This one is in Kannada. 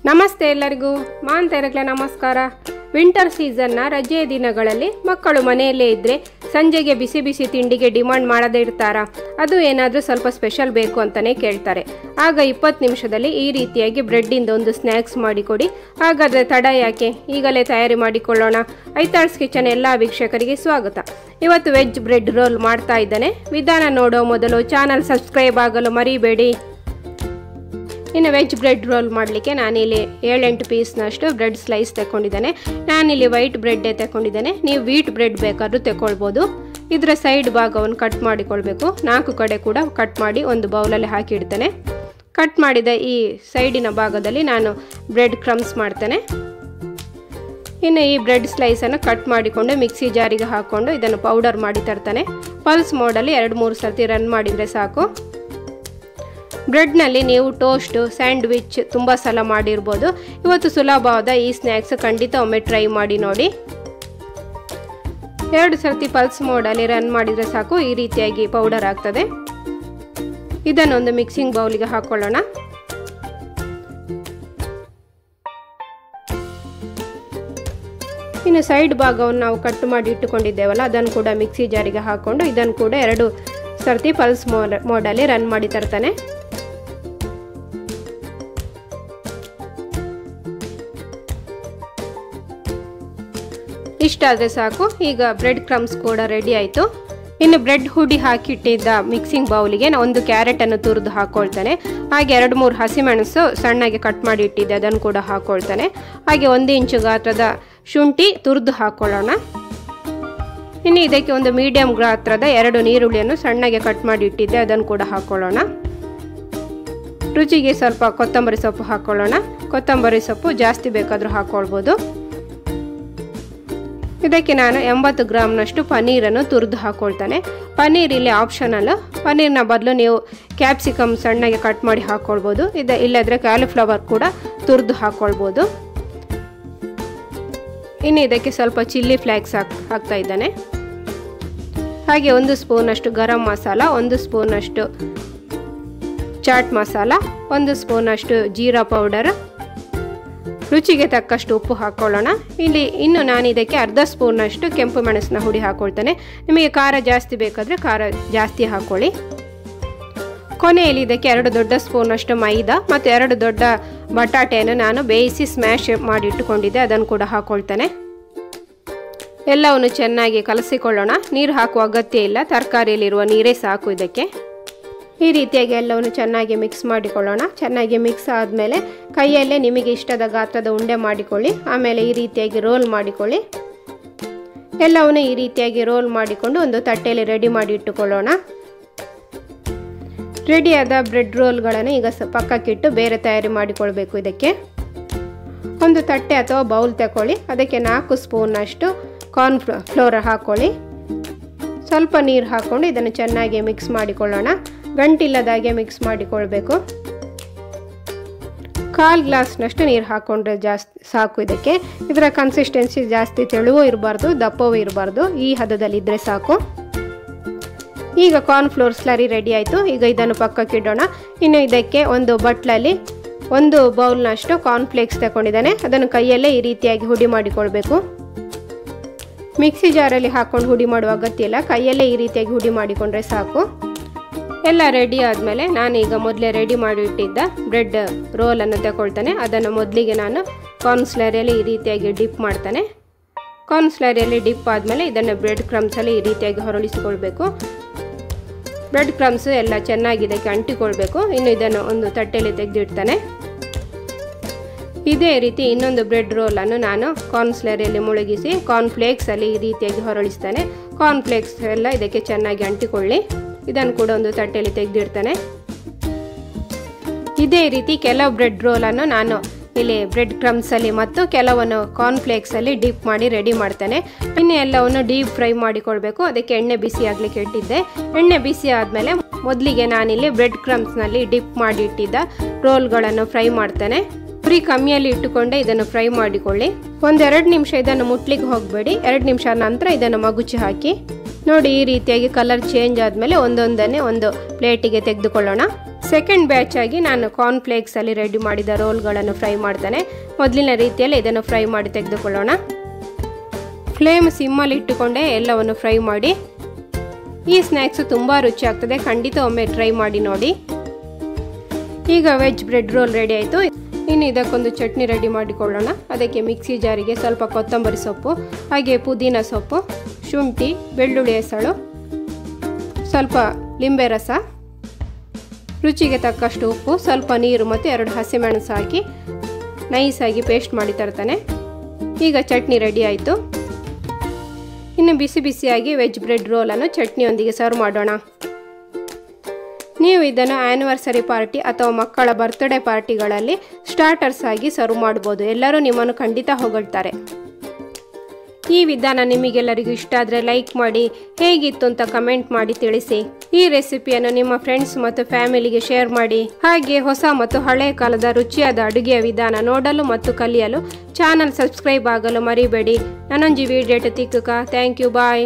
ನಮಸ್ತೆ ಎಲ್ಲರಿಗೂ ಮಾಂತೇರಕ್ಲೆ ನಮಸ್ಕಾರ. ವಿಂಟರ್ ಸೀಸನ್ನ ರಜೆಯ ದಿನಗಳಲ್ಲಿ ಮಕ್ಕಳು ಮನೆಯಲ್ಲೇ ಇದ್ದರೆ ಸಂಜೆಗೆ ಬಿಸಿ ಬಿಸಿ ತಿಂಡಿಗೆ ಡಿಮಾಂಡ್ ಮಾಡದೇ ಇರ್ತಾರಾ? ಅದು ಏನಾದರೂ ಸ್ವಲ್ಪ ಸ್ಪೆಷಲ್ ಬೇಕು ಅಂತಲೇ ಕೇಳ್ತಾರೆ. ಆಗ 20 ನಿಮಿಷದಲ್ಲಿ ಈ ರೀತಿಯಾಗಿ ಬ್ರೆಡ್ಡಿಂದ ಒಂದು ಸ್ನ್ಯಾಕ್ಸ್ ಮಾಡಿಕೊಡಿ. ಹಾಗಾದರೆ ತಡ ಯಾಕೆ, ಈಗಲೇ ತಯಾರಿ ಮಾಡಿಕೊಳ್ಳೋಣ. ಐತಾಳ್ಸ್ ಕಿಚನ್ ಎಲ್ಲ ವೀಕ್ಷಕರಿಗೆ ಸ್ವಾಗತ. ಇವತ್ತು ವೆಜ್ ಬ್ರೆಡ್ ರೋಲ್ ಮಾಡ್ತಾ ಇದ್ದೇನೆ. ವಿಧಾನ ನೋಡೋ ಮೊದಲು ಚಾನಲ್ ಸಬ್ಸ್ಕ್ರೈಬ್ ಆಗಲು ಮರಿಬೇಡಿ. ಇನ್ನು ವೆಜ್ ಬ್ರೆಡ್ ರೋಲ್ ಮಾಡಲಿಕ್ಕೆ ನಾನಿಲ್ಲಿ 7-8 ಪೀಸ್ನಷ್ಟು ಬ್ರೆಡ್ ಸ್ಲೈಸ್ ತಗೊಂಡಿದ್ದೇನೆ. ನಾನಿಲ್ಲಿ ವೈಟ್ ಬ್ರೆಡ್ಡೇ ತಗೊಂಡಿದ್ದೇನೆ. ನೀವು ವೀಟ್ ಬ್ರೆಡ್ ಬೇಕಾದರೂ ತಗೊಳ್ಬೋದು. ಇದರ ಸೈಡ್ ಭಾಗವನ್ನು ಕಟ್ ಮಾಡಿಕೊಳ್ಬೇಕು. 4 ಕಡೆ ಕೂಡ ಕಟ್ ಮಾಡಿ ಒಂದು ಬೌಲಲ್ಲಿ ಹಾಕಿಡ್ತೇನೆ. ಕಟ್ ಮಾಡಿದ ಈ ಸೈಡಿನ ಭಾಗದಲ್ಲಿ ನಾನು ಬ್ರೆಡ್ ಕ್ರಮ್ಸ್ ಮಾಡ್ತೇನೆ. ಇನ್ನು ಈ ಬ್ರೆಡ್ ಸ್ಲೈಸನ್ನು ಕಟ್ ಮಾಡಿಕೊಂಡು ಮಿಕ್ಸಿ ಜಾರಿಗೆ ಹಾಕ್ಕೊಂಡು ಇದನ್ನು ಪೌಡರ್ ಮಾಡಿ ತರ್ತಾನೆ. ಪಲ್ಸ್ ಮೋಡಲ್ಲಿ 2-3 ಸರ್ತಿ ರನ್ ಮಾಡಿದರೆ ಸಾಕು. ಬ್ರೆಡ್ನಲ್ಲಿ ನೀವು ಟೋಸ್ಟ್, ಸ್ಯಾಂಡ್ವಿಚ್ ತುಂಬ ಸಲ ಮಾಡಿರ್ಬೋದು. ಇವತ್ತು ಸುಲಭವಾದ ಈ ಸ್ನ್ಯಾಕ್ಸ್ ಖಂಡಿತ ಒಮ್ಮೆ ಟ್ರೈ ಮಾಡಿ ನೋಡಿ. 2 ಸರ್ತಿ ಪಲ್ಸ್ ಮೋಡಲ್ಲಿ ರನ್ ಮಾಡಿದರೆ ಸಾಕು. ಈ ರೀತಿಯಾಗಿ ಪೌಡರ್ ಆಗ್ತದೆ. ಇದನ್ನೊಂದು ಮಿಕ್ಸಿಂಗ್ ಬೌಲಿಗೆ ಹಾಕೊಳ್ಳೋಣ. ಇನ್ನು ಸೈಡ್ ಭಾಗವನ್ನು ನಾವು ಕಟ್ ಮಾಡಿ ಇಟ್ಟುಕೊಂಡಿದ್ದೇವಲ್ಲ, ಅದನ್ನು ಕೂಡ ಮಿಕ್ಸಿ ಜಾರಿಗೆ ಹಾಕ್ಕೊಂಡು ಇದನ್ನು ಕೂಡ 2 ಸರ್ತಿ ಪಲ್ಸ್ ಮೋಡಲ್ಲಿ ರನ್ ಮಾಡಿ ತರ್ತಾನೆ. ಇಷ್ಟಾದರೆ ಸಾಕು. ಈಗ ಬ್ರೆಡ್ ಕ್ರಮ್ಸ್ ಕೂಡ ರೆಡಿ ಆಯಿತು. ಇನ್ನು ಬ್ರೆಡ್ ಹುಡಿ ಹಾಕಿಟ್ಟಿದ್ದ ಮಿಕ್ಸಿಂಗ್ ಬೌಲಿಗೆ ನಾನು 1 ಕ್ಯಾರೆಟನ್ನು ತುರಿದು ಹಾಕ್ಕೊಳ್ತಾನೆ. ಹಾಗೆ 2-3 ಹಸಿಮೆಣಸು ಸಣ್ಣಗೆ ಕಟ್ ಮಾಡಿ ಇಟ್ಟಿದ್ದೆ, ಅದನ್ನು ಕೂಡ ಹಾಕ್ಕೊಳ್ತಾನೆ. ಹಾಗೆ 1 ಇಂಚು ಗಾತ್ರದ ಶುಂಠಿ ತುರಿದು ಹಾಕ್ಕೊಳ್ಳೋಣ. ಇನ್ನು ಇದಕ್ಕೆ ಒಂದು ಮೀಡಿಯಂ ಗಾತ್ರದ 2 ನೀರುಳ್ಳಿಯನ್ನು ಸಣ್ಣಗೆ ಕಟ್ ಮಾಡಿ ಇಟ್ಟಿದ್ದೆ, ಅದನ್ನು ಕೂಡ ಹಾಕ್ಕೊಳ್ಳೋಣ. ರುಚಿಗೆ ಸ್ವಲ್ಪ ಕೊತ್ತಂಬರಿ ಸೊಪ್ಪು ಹಾಕ್ಕೊಳ್ಳೋಣ. ಕೊತ್ತಂಬರಿ ಸೊಪ್ಪು ಜಾಸ್ತಿ ಬೇಕಾದರೂ ಹಾಕ್ಕೊಳ್ಬೋದು. ಇದಕ್ಕೆ ನಾನು 80 ಗ್ರಾಮ್ನಷ್ಟು ಪನ್ನೀರನ್ನು ತುರಿದು ಹಾಕ್ಕೊಳ್ತಾನೆ. ಪನ್ನೀರ್ ಇಲ್ಲಿ ಆಪ್ಷನಲ್. ಪನ್ನೀರ್ನ ಬದಲು ನೀವು ಕ್ಯಾಪ್ಸಿಕಮ್ ಸಣ್ಣಗೆ ಕಟ್ ಮಾಡಿ ಹಾಕ್ಕೊಳ್ಬೋದು. ಇಲ್ಲದ್ರೆ ಕ್ಯಾಲಿಫ್ಲವರ್ ಕೂಡ ತುರಿದು ಹಾಕ್ಕೊಳ್ಬೋದು. ಇನ್ನು ಇದಕ್ಕೆ ಸ್ವಲ್ಪ ಚಿಲ್ಲಿ ಫ್ಲೇಕ್ಸ್ ಹಾಕ್ತಾ ಇದ್ದಾನೆ. ಹಾಗೆ 1 ಸ್ಪೂನಷ್ಟು ಗರಂ ಮಸಾಲ, 1 ಸ್ಪೂನಷ್ಟು ಚಾಟ್ ಮಸಾಲ, 1 ಸ್ಪೂನಷ್ಟು ಜೀರಾ ಪೌಡರ್, ರುಚಿಗೆ ತಕ್ಕಷ್ಟು ಉಪ್ಪು ಹಾಕ್ಕೊಳ್ಳೋಣ. ಇನ್ನು ನಾನು ಇದಕ್ಕೆ ಅರ್ಧ ಸ್ಪೂನಷ್ಟು ಕೆಂಪು ಮೆಣಸನ್ನ ಹುಡಿ ಹಾಕ್ಕೊಳ್ತೇನೆ. ನಿಮಗೆ ಖಾರ ಜಾಸ್ತಿ ಬೇಕಾದರೆ ಖಾರ ಜಾಸ್ತಿ ಹಾಕ್ಕೊಳ್ಳಿ. ಕೊನೆಯಲ್ಲಿ ಇದಕ್ಕೆ 2 ದೊಡ್ಡ ಸ್ಪೂನಷ್ಟು ಮೈದಾ ಮತ್ತು 2 ದೊಡ್ಡ ಬಟಾಟೆಯನ್ನು ನಾನು ಬೇಯಿಸಿ ಸ್ಮ್ಯಾಶ್ ಮಾಡಿ ಇಟ್ಟುಕೊಂಡಿದ್ದೆ, ಅದನ್ನು ಕೂಡ ಹಾಕ್ಕೊಳ್ತೇನೆ. ಎಲ್ಲವನ್ನು ಚೆನ್ನಾಗಿ ಕಲಸಿಕೊಳ್ಳೋಣ. ನೀರು ಹಾಕುವ ಅಗತ್ಯ ಇಲ್ಲ, ತರಕಾರಿಯಲ್ಲಿರುವ ನೀರೇ ಸಾಕು ಇದಕ್ಕೆ. ಈ ರೀತಿಯಾಗಿ ಎಲ್ಲವನ್ನು ಚೆನ್ನಾಗಿ ಮಿಕ್ಸ್ ಮಾಡಿಕೊಳ್ಳೋಣ. ಚೆನ್ನಾಗಿ ಮಿಕ್ಸ್ ಆದಮೇಲೆ ಕೈಯಲ್ಲೇ ನಿಮಗೆ ಇಷ್ಟದ ಗಾತ್ರದ ಉಂಡೆ ಮಾಡಿಕೊಳ್ಳಿ. ಆಮೇಲೆ ಈ ರೀತಿಯಾಗಿ ರೋಲ್ ಮಾಡಿಕೊಳ್ಳಿ. ಎಲ್ಲವನ್ನು ಈ ರೀತಿಯಾಗಿ ರೋಲ್ ಮಾಡಿಕೊಂಡು ಒಂದು ತಟ್ಟೆಯಲ್ಲಿ ರೆಡಿ ಮಾಡಿ ಇಟ್ಟುಕೊಳ್ಳೋಣ. ರೆಡಿಯಾದ ಬ್ರೆಡ್ ರೋಲ್ಗಳನ್ನು ಈಗ ಪಕ್ಕಕ್ಕಿಟ್ಟು ಬೇರೆ ತಯಾರಿ ಮಾಡಿಕೊಳ್ಬೇಕು. ಇದಕ್ಕೆ ಒಂದು ತಟ್ಟೆ ಅಥವಾ ಬೌಲ್ ತಗೊಳ್ಳಿ. ಅದಕ್ಕೆ 4 ಸ್ಪೂನಷ್ಟು ಕಾರ್ನ್ ಫ್ಲೋರ್ ಹಾಕ್ಕೊಳ್ಳಿ. ಸ್ವಲ್ಪ ನೀರು ಹಾಕ್ಕೊಂಡು ಇದನ್ನು ಚೆನ್ನಾಗಿ ಮಿಕ್ಸ್ ಮಾಡಿಕೊಳ್ಳೋಣ. ಗಂಟಿಲ್ಲದಾಗೆ ಮಿಕ್ಸ್ ಮಾಡಿಕೊಳ್ಬೇಕು. 1/4 ಗ್ಲಾಸ್ನಷ್ಟು ನೀರು ಹಾಕ್ಕೊಂಡ್ರೆ ಸಾಕು ಇದಕ್ಕೆ. ಇದರ ಕನ್ಸಿಸ್ಟೆನ್ಸಿ ಜಾಸ್ತಿ ತೆಳುವೂ ಇರಬಾರ್ದು, ದಪ್ಪವೂ ಇರಬಾರ್ದು. ಈ ಹದದಲ್ಲಿದ್ದರೆ ಸಾಕು. ಈಗ ಕಾರ್ನ್ಫ್ಲೋರ್ ಸ್ಲರಿ ರೆಡಿ ಆಯಿತು. ಈಗ ಇದನ್ನು ಪಕ್ಕಕ್ಕಿಡೋಣ. ಇನ್ನು ಇದಕ್ಕೆ ಒಂದು ಬಟ್ಲಲ್ಲಿ 1 ಬೌಲ್ನಷ್ಟು ಕಾರ್ನ್ಫ್ಲೇಕ್ಸ್ ತಗೊಂಡಿದ್ದಾನೆ. ಅದನ್ನು ಕೈಯಲ್ಲೇ ಈ ರೀತಿಯಾಗಿ ಹುಡಿ ಮಾಡಿಕೊಳ್ಬೇಕು. ಮಿಕ್ಸಿ ಜಾರಲ್ಲಿ ಹಾಕ್ಕೊಂಡು ಹುಡಿ ಮಾಡುವ ಅಗತ್ಯ ಇಲ್ಲ, ಕೈಯಲ್ಲೇ ಈ ರೀತಿಯಾಗಿ ಹುಡಿ ಮಾಡಿಕೊಂಡ್ರೆ ಸಾಕು. ಎಲ್ಲ ರೆಡಿ ಆದಮೇಲೆ ನಾನೀಗ ಮೊದಲೇ ರೆಡಿ ಮಾಡಿ ಇಟ್ಟಿದ್ದ ಬ್ರೆಡ್ ರೋಲನ್ನು ತಗೊಳ್ತಾನೆ. ಅದನ್ನು ಮೊದಲಿಗೆ ನಾನು ಕಾರ್ನ್ ಸ್ಲರಿಯಲ್ಲಿ ಈ ರೀತಿಯಾಗಿ ಡಿಪ್ ಮಾಡ್ತಾನೆ. ಕಾರ್ನ್ ಸ್ಲರಿಯಲ್ಲಿ ಡಿಪ್ ಆದಮೇಲೆ ಇದನ್ನು ಬ್ರೆಡ್ ಕ್ರಮ್ಸಲ್ಲಿ ಈ ರೀತಿಯಾಗಿ ಹೊರಳಿಸಿಕೊಳ್ಬೇಕು. ಬ್ರೆಡ್ ಕ್ರಮ್ಸು ಎಲ್ಲ ಚೆನ್ನಾಗಿ ಇದಕ್ಕೆ ಅಂಟಿಕೊಳ್ಬೇಕು. ಇನ್ನು ಇದನ್ನು ಒಂದು ತಟ್ಟೆಯಲ್ಲಿ ತೆಗೆದಿಡ್ತಾನೆ. ಇದೇ ರೀತಿ ಇನ್ನೊಂದು ಬ್ರೆಡ್ ರೋಲನ್ನು ನಾನು ಕಾರ್ನ್ ಸ್ಲರಿಯಲ್ಲಿ ಮುಳುಗಿಸಿ ಕಾರ್ನ್ಫ್ಲೇಕ್ಸಲ್ಲಿ ಈ ರೀತಿಯಾಗಿ ಹೊರಳಿಸ್ತಾನೆ. ಕಾರ್ನ್ಫ್ಲೇಕ್ಸ್ ಎಲ್ಲ ಇದಕ್ಕೆ ಚೆನ್ನಾಗಿ ಅಂಟಿಕೊಳ್ಳಿ. ಇದನ್ನು ಕೂಡ ಒಂದು ತಟ್ಟೆಯಲ್ಲಿ ತೆಗೆದಿಡ್ತಾನೆ. ಇದೇ ರೀತಿ ಕೆಲವು ಬ್ರೆಡ್ ರೋಲನ್ನು ನಾನು ಇಲ್ಲಿ ಬ್ರೆಡ್ ಕ್ರಮ್ಸಲ್ಲಿ ಮತ್ತು ಕೆಲವನ್ನು ಕಾರ್ನ್ಫ್ಲೇಕ್ಸಲ್ಲಿ ಡಿಪ್ ಮಾಡಿ ರೆಡಿ ಮಾಡ್ತೇನೆ. ಇನ್ನು ಎಲ್ಲವನ್ನು ಡೀಪ್ ಫ್ರೈ ಮಾಡಿಕೊಳ್ಬೇಕು. ಅದಕ್ಕೆ ಎಣ್ಣೆ ಬಿಸಿ ಆಗಲಿಕ್ಕೆ ಇಟ್ಟಿದ್ದೆ. ಎಣ್ಣೆ ಬಿಸಿ ಆದಮೇಲೆ ಮೊದಲಿಗೆ ನಾನಿಲ್ಲಿ ಬ್ರೆಡ್ ಕ್ರಮ್ಸ್ನಲ್ಲಿ ಡಿಪ್ ಮಾಡಿ ಇಟ್ಟಿದ್ದ ರೋಲ್ಗಳನ್ನು ಫ್ರೈ ಮಾಡ್ತೇನೆ. ಉರಿ ಕಮ್ಮಿಯಲ್ಲಿ ಇಟ್ಟುಕೊಂಡೆ ಇದನ್ನು ಫ್ರೈ ಮಾಡಿಕೊಳ್ಳಿ. 1-2 ನಿಮಿಷ ಇದನ್ನು ಮುಟ್ಲಿಕ್ಕೆ ಹೋಗಬೇಡಿ. 2 ನಿಮಿಷ ನಂತರ ಇದನ್ನು ಮಗುಚಿ ಹಾಕಿ. ನೋಡಿ, ಈ ರೀತಿಯಾಗಿ ಕಲರ್ ಚೇಂಜ್ ಆದಮೇಲೆ ಒಂದೊಂದನ್ನೇ ಒಂದು ಪ್ಲೇಟಿಗೆ ತೆಗೆದುಕೊಳ್ಳೋಣ. ಸೆಕೆಂಡ್ ಬ್ಯಾಚ್ ಆಗಿ ನಾನು ಕಾರ್ನ್ಫ್ಲೇಕ್ಸಲ್ಲಿ ರೆಡಿ ಮಾಡಿದ ರೋಲ್ಗಳನ್ನು ಫ್ರೈ ಮಾಡ್ತಾನೆ. ಮೊದಲಿನ ರೀತಿಯಲ್ಲಿ ಇದನ್ನು ಫ್ರೈ ಮಾಡಿ ತೆಗೆದುಕೊಳ್ಳೋಣ. ಫ್ಲೇಮ್ ಸಿಮ್ಮಲ್ಲಿ ಇಟ್ಟುಕೊಂಡೇ ಎಲ್ಲವನ್ನು ಫ್ರೈ ಮಾಡಿ. ಈ ಸ್ನ್ಯಾಕ್ಸು ತುಂಬ ರುಚಿ ಆಗ್ತದೆ, ಖಂಡಿತ ಒಮ್ಮೆ ಟ್ರೈ ಮಾಡಿ ನೋಡಿ. ಈಗ ವೆಜ್ ಬ್ರೆಡ್ ರೋಲ್ ರೆಡಿ ಆಯಿತು. ಇನ್ನು ಇದಕ್ಕೊಂದು ಚಟ್ನಿ ರೆಡಿ ಮಾಡಿಕೊಳ್ಳೋಣ. ಅದಕ್ಕೆ ಮಿಕ್ಸಿ ಜಾರಿಗೆ ಸ್ವಲ್ಪ ಕೊತ್ತಂಬರಿ ಸೊಪ್ಪು, ಹಾಗೆ ಪುದೀನ ಸೊಪ್ಪು, ಶುಂಠಿ, ಬೆಳ್ಳುಳ್ಳಿ ಎಸಳು, ಸ್ವಲ್ಪ ಲಿಂಬೆ ರಸ, ರುಚಿಗೆ ತಕ್ಕಷ್ಟು ಉಪ್ಪು, ಸ್ವಲ್ಪ ನೀರು ಮತ್ತು 2 ಹಸಿಮೆಣಸು ಹಾಕಿ ನೈಸಾಗಿ ಪೇಸ್ಟ್ ಮಾಡಿ ತರ್ತಾನೆ. ಈಗ ಚಟ್ನಿ ರೆಡಿ ಆಯಿತು. ಇನ್ನು ಬಿಸಿ ಬಿಸಿಯಾಗಿ ವೆಜ್ ಬ್ರೆಡ್ ರೋಲನ್ನು ಚಟ್ನಿಯೊಂದಿಗೆ ಸರ್ವ್ ಮಾಡೋಣ. ನೀವು ಇದನ್ನು ಆ್ಯನಿವರ್ಸರಿ ಪಾರ್ಟಿ ಅಥವಾ ಮಕ್ಕಳ ಬರ್ತ್ಡೇ ಪಾರ್ಟಿಗಳಲ್ಲಿ ಸ್ಟಾರ್ಟರ್ಸ್ ಆಗಿ ಸರ್ವ್ ಮಾಡ್ಬೋದು. ಎಲ್ಲರೂ ನಿಮ್ಮನ್ನು ಖಂಡಿತ ಹೊಗಳ್ತಾರೆ. ಈ ವಿಧಾನ ನಿಮಗೆಲ್ಲರಿಗೂ ಇಷ್ಟ ಆದರೆ ಲೈಕ್ ಮಾಡಿ, ಹೇಗಿತ್ತು ಅಂತ ಕಮೆಂಟ್ ಮಾಡಿ ತಿಳಿಸಿ. ಈ ರೆಸಿಪಿಯನ್ನು ನಿಮ್ಮ ಫ್ರೆಂಡ್ಸ್ ಮತ್ತು ಫ್ಯಾಮಿಲಿಗೆ ಶೇರ್ ಮಾಡಿ. ಹಾಗೆ ಹೊಸ ಮತ್ತು ಹಳೆಯ ಕಾಲದ ರುಚಿಯಾದ ಅಡುಗೆಯ ವಿಧಾನ ನೋಡಲು ಮತ್ತು ಕಲಿಯಲು ಚಾನಲ್ ಸಬ್ಸ್ಕ್ರೈಬ್ ಆಗಲು ಮರಿಬೇಡಿ. ನಾನೊಂಜಿ ವೀಡಿಯೋ ತಿಕ್ಕುಕ. Thank you. ಬಾಯ್.